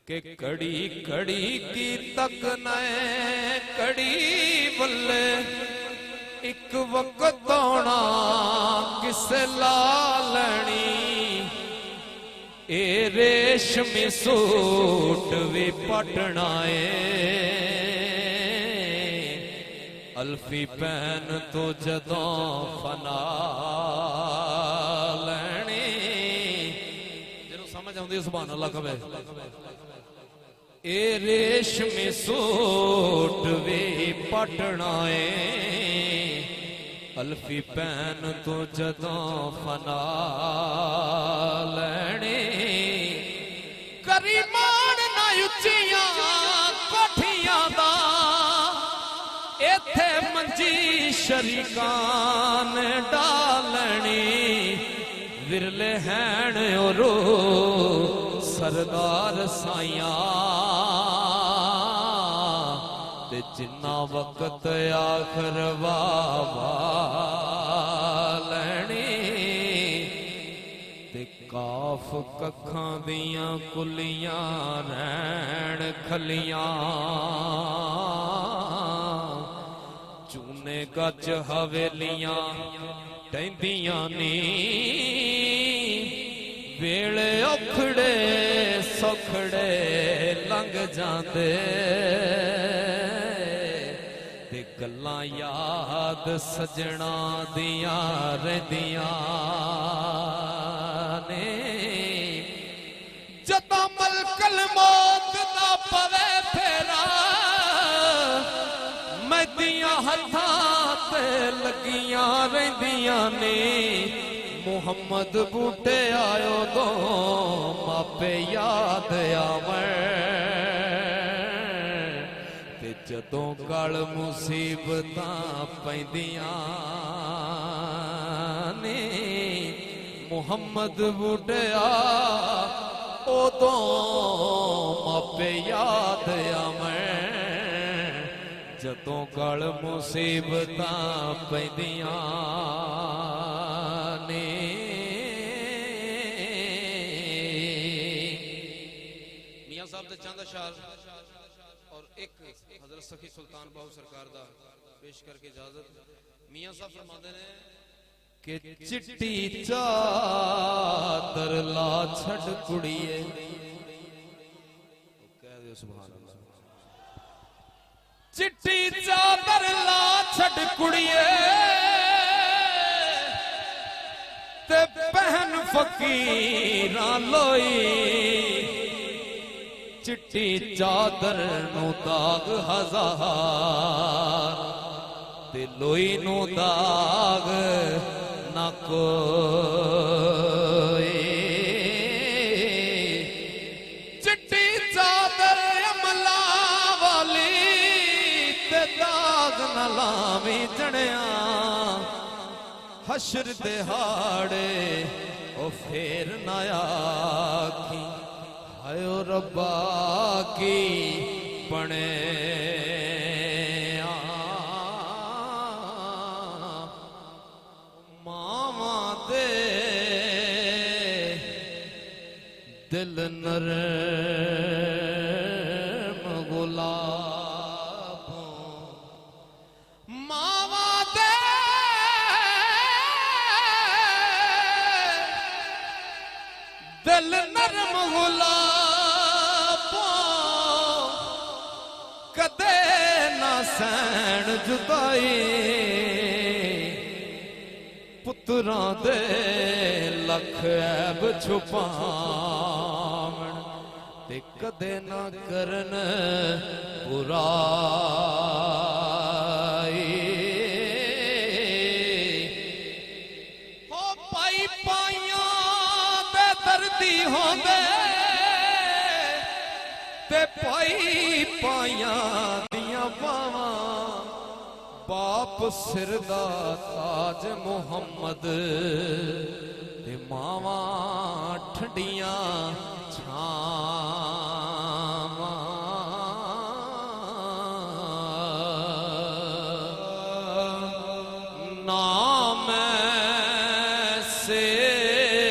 के कड़ी कड़ी की तक नए कड़ी बल्ले एक वक्त आना किसे ला लेनी ए रेशमी सूट भी पटना अल्फी पैन तो जदों फना लेनी जिन्हों समझ आउंदी सुभान अल्लाह कहे ए रेशमी सूट भी पटना अल्फी पैन तो जदों फना लेनी करीमान ना उच्चियां कोठियां दा इथे मंजी शरीकान डालनी विरले हैन ओरो सरदार साइया ते जिन्ना वक्त आखर वावा लेनी ते काफ कखां दियां कुलियां रैन खलियां चूने गच हवेलियां टैंदियां नी वेले औखड़े सौखड़े लंघ जांदे ते गल्लां याद सजना दियां रहिंदियां ने जदों मलकल मौत दा पवे फेरा मैदियां हथां ते लगियां रहिंदियां ने मुहम्मद बूटे आयो दो मापे याद आवे ते जदों गल मुसीबतां पैंदियां ने मुहम्मद बूटे ओदों मापे याद आवे जदों गल मुसीबतां पैंदियां ने मियां साहब दे चंद अशार और एक हजरत सखी सुल्तान बाहू सरकार दा पेश करके इजाजत। मियां साहब फरमाते ने कि चिट्टी चादर ला छड़ कुड़िए कह दे सुभान अल्लाह चिट्टी चादर ला छड़ कुड़िए ते बहन फकीरां लोई चिट्टी चादर नु दाग हजार ते लोई नु दाग ना कोई चिट्टी चादर अमला वाली ते दाग न लावी जणिया हशर दिहाड़े ओ फेर ना आखी हायो रब्बा की बने मामा दे दिल नरम गुलाबों मामा दे दिल नरम गुलाबों कदे ना सैन जुदाई पुत्रां दे लख ऐब छुपावण ते कदे ना करन बुराई हो पाई पाइयां दे दर्दी होंदे ते पाई पाइयां दियां बावां बाप सिर दा ताज मुहम्मद ते मावां ठंडियां छावां नाम शेर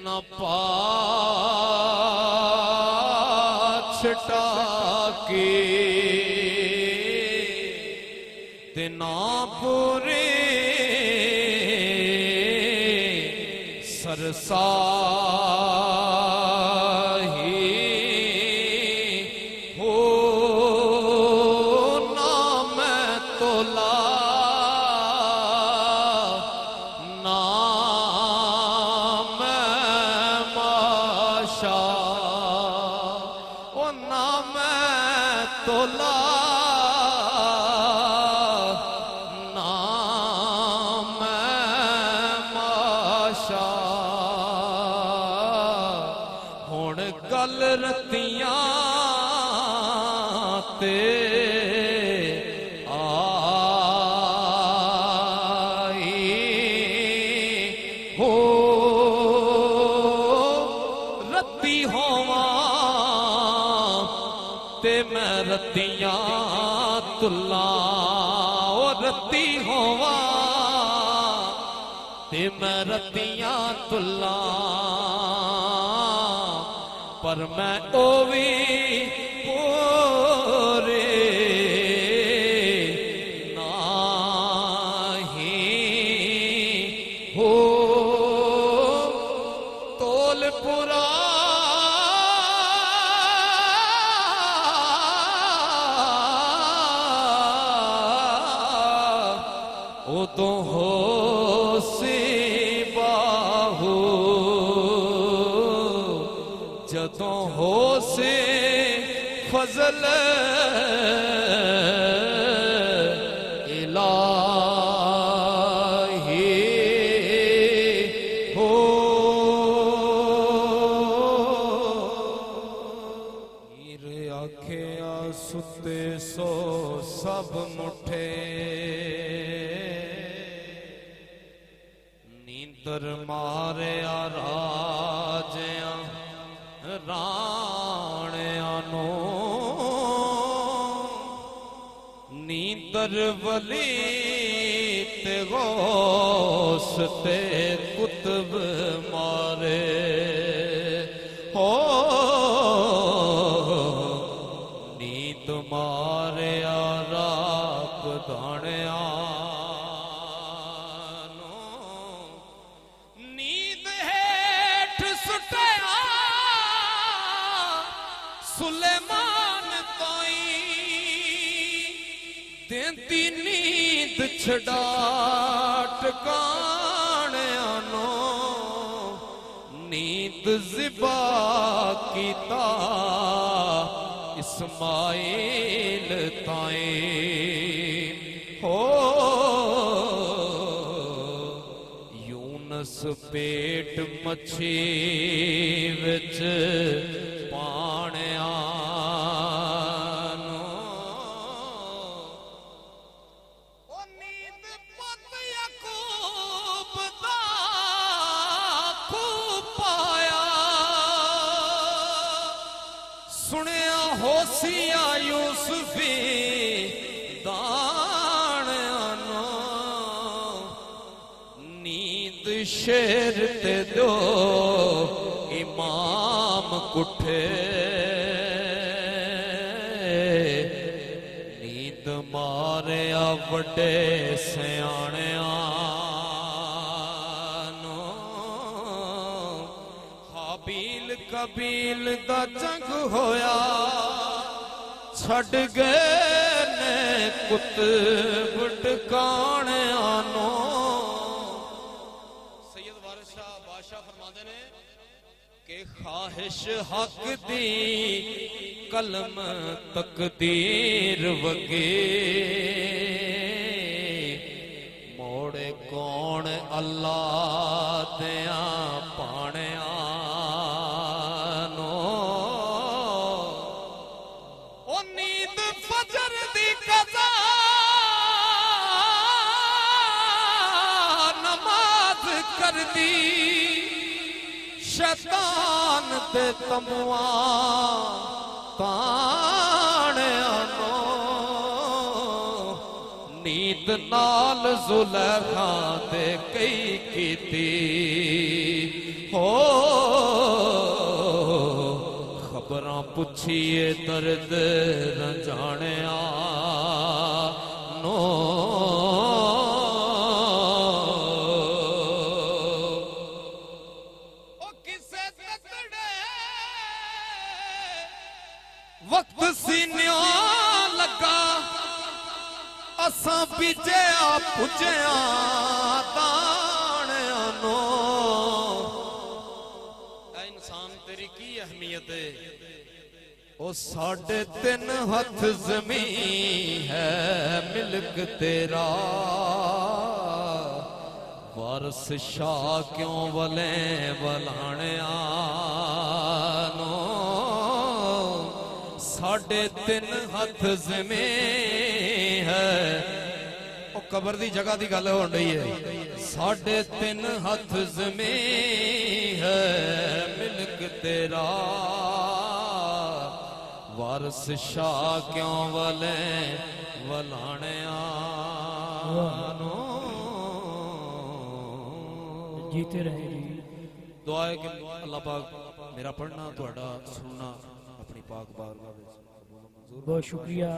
न पा टाके ते ना पूरे सरसाही हो ना मैं तोला ना मैं माशा ओ ना मैं तोला गल रतियां ते आई हो रती होवां ते मैं रतियां तुला ओ रती होवां ते मैं रतियां तुला पर मैं ओ भी पूरे नाही हो तोल पुरा ओ तो हो सी बाहू जदों हो से फजल इलाही हो हीर आखिया सुते सो सब मुठे नींदर मारे राजिया राणियां नो नींदर वली ते गौस ते कुतुब मारे हो नींद मारे राप दाणिया नींद हेठ सुटिया सुलेमान ताई देंती नींद छड़ा टकाणिया नो नींद ज़िबा कीता इस्माइल ताई हो यूनस पेट मच्छी विच पाणिया नींद पत याकूब दा खूब पाया सुनिया होसिया यूसुफी दाणिया नो नींद शेर ते दो इमाम कुठे नींद मारिया वड्डे सियाणिया नो हाबील कबील दा जंग होया छड़ गए ने कुतुब टकाणिया नो सैयद वारिस शाह बादशाह फरमाते ने के ख्वाहिश हक दी कलम तकदीर वगे मोड़े कौन अल्लाह दिया पाणिया नो ओ नींद फजर दी कज़ा नमाज कर दी शैतान दे तमुआ ताणिया नो नींद नाल जुलेखा दे कई कीती हो खबरां पुछिए दर्द रंजाणिया नो किसे तकड़े वक्त सीनिया लगा असां बीजिया पुजिया दाणिया नो इंसान तेरी की अहमियत है ओ 3.5 हथ ज़मीन है मिल्क तेरा वारस शाह क्यों वले वलाणिया नो 3.5 हथ ज़मीन है ओ कबर दी जगह दी गल होण रही है 3.5 हथ ज़मीन है मिल्क तेरा वारस शाह क्यों वले वलाणिया नो जीते रहे जी। दुआ है कि अल्लाह पाक मेरा पढ़ना तुहाडा सुनना अपनी पाक बारगाह विच बहुत शुक्रिया।